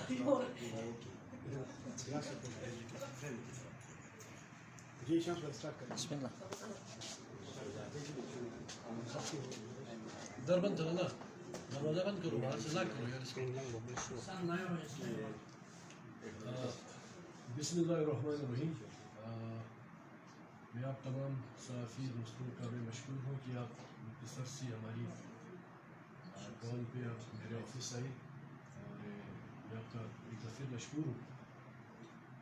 بسم الله. در بند کرو نا، دروازہ بند کرو، باہر سے لاک کرو یار اس کو. بسم اللہ الرحمن الرحیم. میں آپ تمام صحافی دوستوں کا میں مشکور ہوں کہ آپ مختصر سی ہماری کال پہ آپ میرے آفس آئے، اور میں آپ کا ایک دفعہ مشکور ہوں.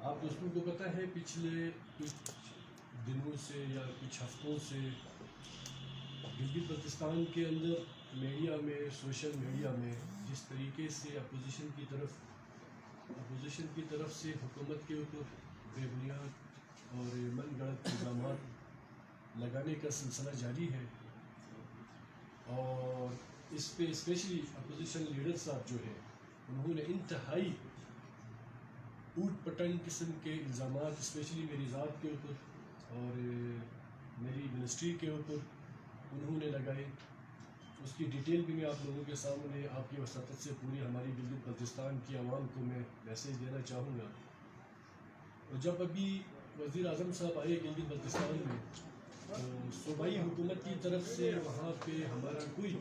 آپ دوستوں کو پتہ ہے پچھلے کچھ دنوں سے یا کچھ ہفتوں سے گلگت بلتستان کے اندر میڈیا میں، سوشل میڈیا میں جس طریقے سے اپوزیشن کی طرف سے حکومت کے اوپر بے بنیاد اور من گھڑت الزامات لگانے کا سلسلہ جاری ہے، اور اس پہ اسپیشلی اپوزیشن لیڈر صاحب جو ہے انہوں نے انتہائی اوٹ پٹنگ قسم کے الزامات اسپیشلی میری ذات کے اوپر اور میری منسٹری کے اوپر انہوں نے لگائے. اس کی ڈیٹیل بھی میں آپ لوگوں کے سامنے آپ کی وساطت سے پوری ہماری گلگت بلتستان کی عوام کو میں میسیج دینا چاہوں گا. اور جب ابھی وزیر اعظم صاحب آئے گلگت بلتستان میں تو صوبائی حکومت کی طرف سے وہاں پہ ہمارا کوئی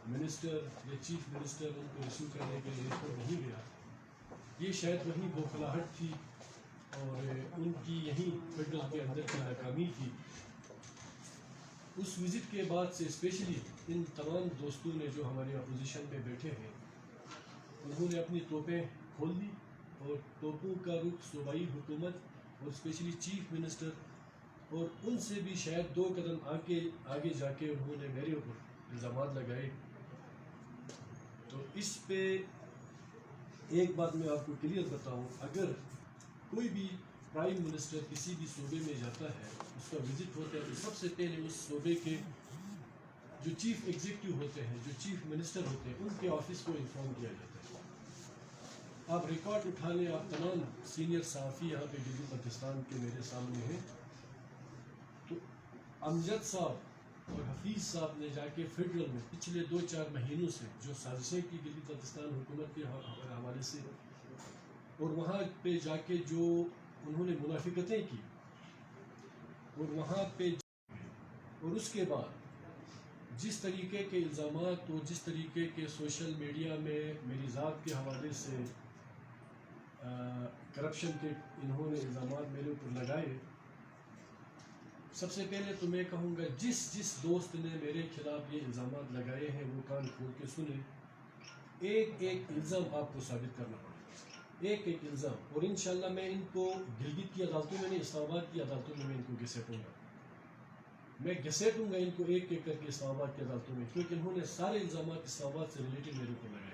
منسٹر یا چیف منسٹر ان کو ریسیو کرنے کے لیے نہیں گیا. یہ شاید وہیں بوکھلاہٹ تھی اور ان کی یہیں فیڈرل کے اندر کی ناکامی تھی. اس وزٹ کے بعد سے اسپیشلی ان تمام دوستوں نے جو ہمارے اپوزیشن میں بیٹھے ہیں انہوں نے اپنی توپیں کھول دی، اور توپوں کا رخ صوبائی حکومت اور اسپیشلی چیف منسٹر اور ان سے بھی شاید 2 قدم آگے جا کے انہوں نے میرے اوپر الزامات لگائے. تو اس پہ ایک بات میں آپ کو کلیئر بتاؤں، اگر کوئی بھی پرائم منسٹر کسی بھی صوبے میں جاتا ہے، اس کا وزٹ ہوتا ہے، تو سب سے پہلے اس صوبے کے جو چیف ایگزیکٹو ہوتے ہیں، جو چیف منسٹر ہوتے ہیں، ان کے آفس کو انفارم کیا جاتا ہے. آپ ریکارڈ اٹھا لیں، آپ تمام سینئر صحافی یہاں پہ گلگت بلتستان کے میرے سامنے ہیں. تو امجد صاحب اور حفیظ صاحب نے جا کے فیڈرل میں پچھلے 2-4 مہینوں سے جو سازشیں کی گلگت بلتستان حکومت کے حوالے سے، اور وہاں پہ جا کے جو انہوں نے منافقتیں کی، اور وہاں پہ اور اس کے بعد جس طریقے کے الزامات اور جس طریقے کے سوشل میڈیا میں میری ذات کے حوالے سے کرپشن کے انہوں نے الزامات میرے اوپر لگائے، سب سے پہلے تو میں کہوں گا جس دوست نے میرے خلاف یہ الزامات لگائے ہیں وہ کان کھول کے سنیں. ایک الزام آپ کو ثابت کرنا پڑے گا، ایک الزام. اور انشاءاللہ میں ان کو گلگت کی عدالتوں میں نہیں، اسلام آباد کی عدالتوں میں ان کو گھسیٹوں گا. میں گھسیٹوں گا ان کو ایک کر کے اسلام آباد کی عدالتوں میں، کیونکہ انہوں نے سارے الزامات اسلام آباد سے ریلیٹڈ میرے اوپر لگائے.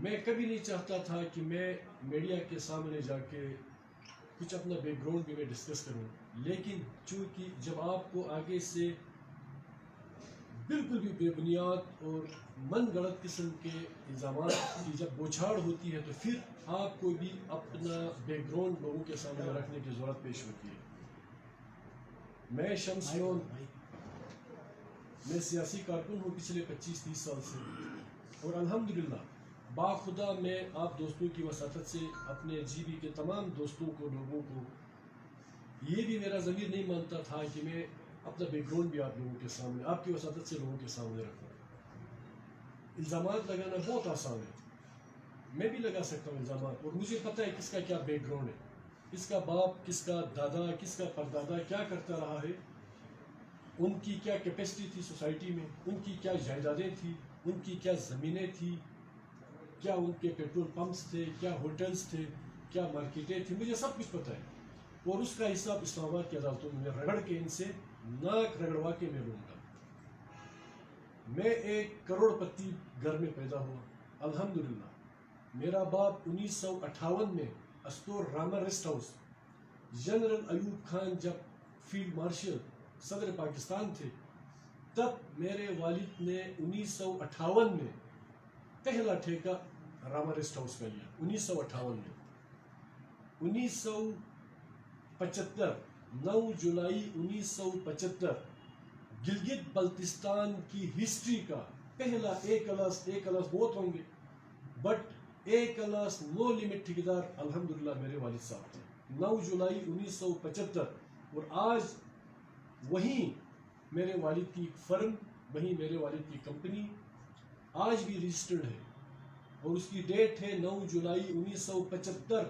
میں کبھی نہیں چاہتا تھا کہ میں میڈیا کے سامنے جا کے کچھ اپنا بیک گراؤنڈ بھی میں ڈسکس کروں، لیکن چونکہ جب آپ کو آگے سے بالکل بھی بے بنیاد اور من گھڑت قسم کے الزامات کی جب بوچھاڑ ہوتی ہے تو پھر آپ کو بھی اپنا بیک گراؤنڈ لوگوں کے سامنے رکھنے کی ضرورت پیش ہوتی ہے. میں شمس یون، میں سیاسی کارکن ہوں پچھلے 25-30 سال سے، اور الحمدللہ باخدا میں آپ دوستوں کی وساطت سے اپنے جی بی کے تمام دوستوں کو، لوگوں کو، یہ بھی میرا ضمیر نہیں مانتا تھا کہ میں اپنا بیک گراؤنڈ بھی آپ لوگوں کے سامنے، آپ کی وساطت سے لوگوں کے سامنے رکھوں. الزامات لگانا بہت آسان ہے، میں بھی لگا سکتا ہوں الزامات، اور مجھے پتہ ہے کس کا کیا بیک گراؤنڈ ہے، کس کا باپ، کس کا دادا، کس کا پردادا کیا کرتا رہا ہے، ان کی کیا کیپیسٹی تھی سوسائٹی میں، ان کی کیا جائیدادیں تھیں، ان کی کیا زمینیں تھیں، کیا ان کے پیٹرول پمپس تھے، کیا ہوٹلز تھے، کیا مارکیٹیں تھیں، مجھے سب کچھ پتہ ہے. اور اس کا حساب اسلام آباد کی عدالتوں میں رگڑ کے ان سے ناک رگڑوا کے میں لوں گا. میں ایک کروڑ پتی گھر میں پیدا ہوا الحمدللہ. میرا باپ 1958 میں Astore Rama rest house, general Ayub Khan جب فیلڈ مارشل صدر پاکستان تھے، تب میرے والد نے 1958 میں پہلا ٹھیکہ راما ریسٹ ہاؤس کا لیا. 1958 میں 1975 9 جولائی 1975 گلگت بلتستان کی ہسٹری کا پہلا ایک کلاس بہت ہوں گے، بٹ ایک کلاس نو لمٹ ٹھیکیدار الحمدللہ میرے والد صاحب تھے. 9 جولائی 1975 اور آج وہیں میرے والد کی فرم، وہیں میرے والد کی کمپنی آج بھی رجسٹرڈ ہے اور اس کی ڈیٹ ہے 9 جولائی 1975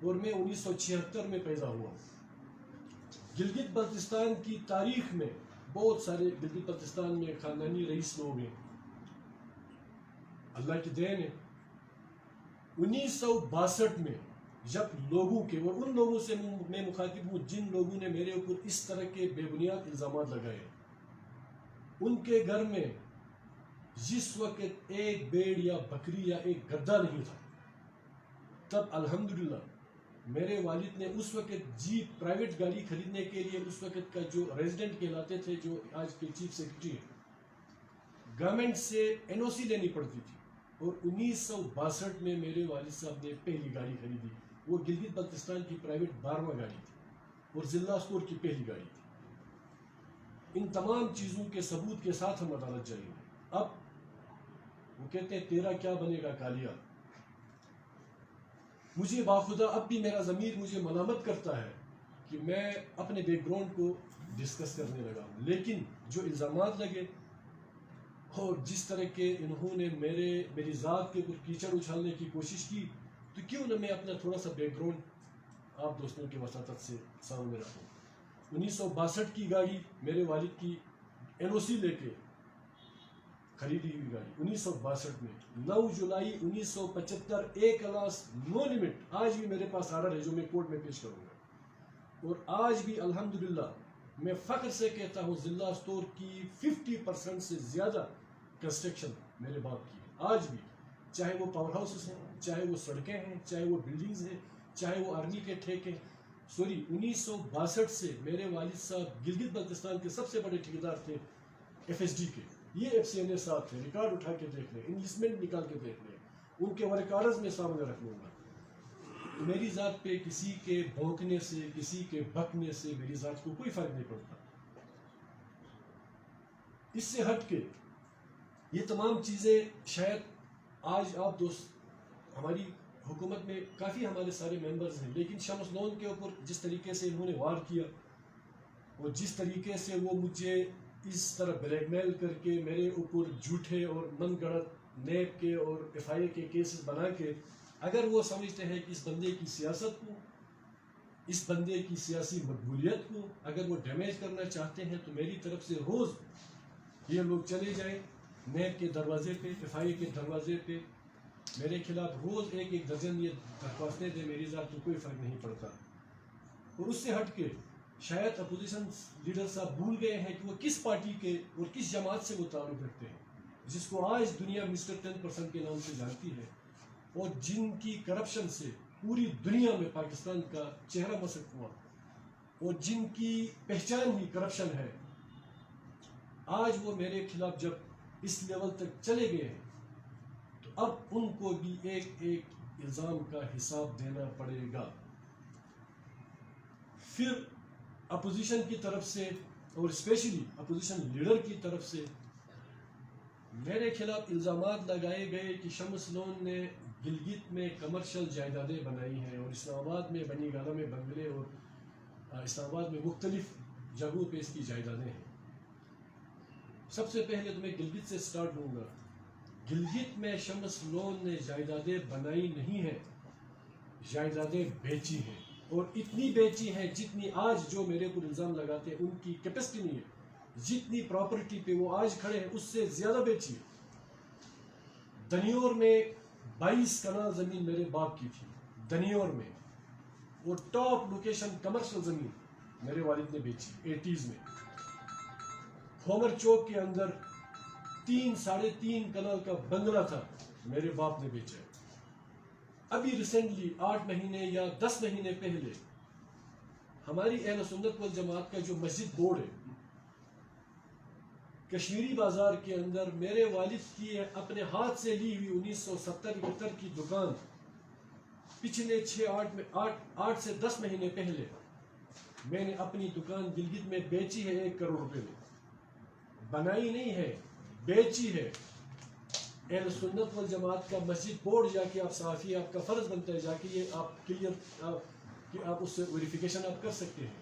اور میں 1976 میں پیدا ہوا ہوں. گلگت بلتستان کی تاریخ میں بہت سارے گلگت بلتستان میں خاندانی رئیس لوگ ہیں، اللہ کی دین ہے. 1962 میں جب لوگوں کے، اور ان لوگوں سے میں مخاطب ہوں جن لوگوں نے میرے اوپر اس طرح کے بے بنیاد الزامات لگائے، ان کے گھر میں جس وقت ایک بیڑ یا بکری یا ایک گدا نہیں تھا، تب الحمدللہ میرے والد نے اس وقت جیپ پرائیویٹ گاڑی خریدنے کے لیے اس وقت کا جو ریزیڈنٹ کہلاتے تھے، جو آج کے چیف سیکرٹری ہیں، گورنمنٹ سے NOC لینی پڑتی تھی. اور 1962 میں میرے والد صاحب نے پہلی گاڑی خریدی. وہ گلگت بلتستان کی پرائیویٹ 12واں گاڑی تھی اور ضلع اسٹور کی پہلی گاڑی تھی. ان تمام چیزوں کے ثبوت کے ساتھ ہم عدالت جائیں گے. اب وہ کہتے ہیں تیرا کیا بنے گا کالیا. مجھے باخدا اب بھی میرا ضمیر مجھے ملامت کرتا ہے کہ میں اپنے بیک گراؤنڈ کو ڈسکس کرنے لگا ہوں، لیکن جو الزامات لگے اور جس طرح کے انہوں نے میری ذات کے اوپر کیچڑ اچھالنے کی کوشش کی، تو کیوں نہ میں اپنا تھوڑا سا بیک گراؤنڈ آپ دوستوں کے وساطت سے سامنے رکھوں. 1962 کی گاڑی میرے والد کی NOC لے کے خریدی ہوئی گاڑی 1962 میں. 9 جولائی 1975 ایک کلاس نو لمٹ آج بھی میرے پاس آرڈر ہے جو میں کورٹ میں پیش کروں گا. اور آج بھی الحمدللہ میں فخر سے کہتا ہوں ضلع اسٹور کی 50% سے زیادہ کنسٹرکشن میرے باپ کی ہے. آج بھی چاہے وہ پاور ہاؤسز ہیں، چاہے وہ سڑکیں ہیں، چاہے وہ بلڈنگز ہیں، چاہے وہ آرمی کے ٹھیکے. 1962 سے میرے والد صاحب گلگت بلتستان کے سب سے بڑے ٹھیکیدار تھے FSD کے. یہ FCNA صاحب تھے، ریکارڈ اٹھا کے دیکھ لیں، انویسٹمنٹ نکال کے دیکھ لیں، ان کے ریکارڈز میں سامنے رکھ لوں گا. میری ذات پہ کسی کے بھونکنے سے، کسی کے بکنے سے میری ذات کو کوئی فرق نہیں پڑتا. اس سے ہٹ کے یہ تمام چیزیں شاید آج آپ دوست ہماری حکومت میں کافی ہمارے سارے ممبرز ہیں، لیکن شمس لون کے اوپر جس طریقے سے انہوں نے وار کیا اور جس طریقے سے وہ مجھے اس طرح بلیک میل کر کے میرے اوپر جھوٹے اور من گڑت نیب کے اور FIA کے کیسز بنا کے، اگر وہ سمجھتے ہیں کہ اس بندے کی سیاست کو، اس بندے کی سیاسی مقبولیت کو اگر وہ ڈیمیج کرنا چاہتے ہیں، تو میری طرف سے روز یہ لوگ چلے جائیں نیب کے دروازے پہ، FIA کے دروازے پہ، میرے خلاف روز ایک درجن یہ درخواستیں دیں، میری ذات کو کوئی فرق نہیں پڑتا. اور اس سے ہٹ کے شاید اپوزیشن لیڈر صاحب بھول گئے ہیں کہ وہ کس پارٹی کے اور کس جماعت سے وہ تعلق رکھتے ہیں، جس کو آج دنیا مسٹر 10% کے نام سے جانتی ہے اور جن کی کرپشن سے پوری دنیا میں پاکستان کا چہرہ مسخ ہوا اور جن کی پہچان ہی کرپشن ہے. آج وہ میرے خلاف جب اس لیول تک چلے گئے ہیں تو اب ان کو بھی ایک ایک الزام کا حساب دینا پڑے گا. پھر اپوزیشن کی طرف سے اور اسپیشلی اپوزیشن لیڈر کی طرف سے میرے خلاف الزامات لگائے گئے کہ شمس لون نے گلگت میں کمرشل جائیدادیں بنائی ہیں اور اسلام آباد میں بنی گالا میں بنگلے اور اسلام آباد میں مختلف جگہوں پہ اس کی جائیدادیں ہیں. سب سے پہلے تو میں گلگت سے سٹارٹ ہوں گا. گلگت میں شمس لون نے جائیدادیں بنائی نہیں ہیں، جائیدادیں بیچی ہیں اور اتنی بیچی ہیں جتنی آج جو میرے پر الزام لگاتے ہیں ان کی کیپیسٹی نہیں ہے. جتنی پراپرٹی پہ وہ آج کھڑے ہیں اس سے زیادہ بیچی ہے. دنیور میں 22 کنال زمین میرے باپ کی تھی دنیور میں، وہ ٹاپ لوکیشن کمرشل زمین میرے والد نے بیچی 80s میں. ہومر چوک کے اندر 3.5 کنال کا بنگلہ تھا میرے باپ نے بیچا. ابھی ریسنٹلی 8 مہینے یا 10 مہینے پہلے ہماری اہل سنت والجماعت کا جو مسجد بورڈ ہے کشمیری بازار کے اندر میرے والد کی اپنے ہاتھ سے لی ہوئی 1970-71 کی دکان پچھلے 8 سے 10 مہینے پہلے میں نے اپنی دکان گلگت میں بیچی ہے 1 کروڑ روپے میں. بنائی نہیں ہے، بیچی ہے. اہل سنت والجماعت کا مسجد بورڈ جا کے آپ صحافی، آپ کا فرض بنتا ہے جا کے یہ آپ کلیئر کہ آپ اس سے ویریفیکیشن آپ کر سکتے ہیں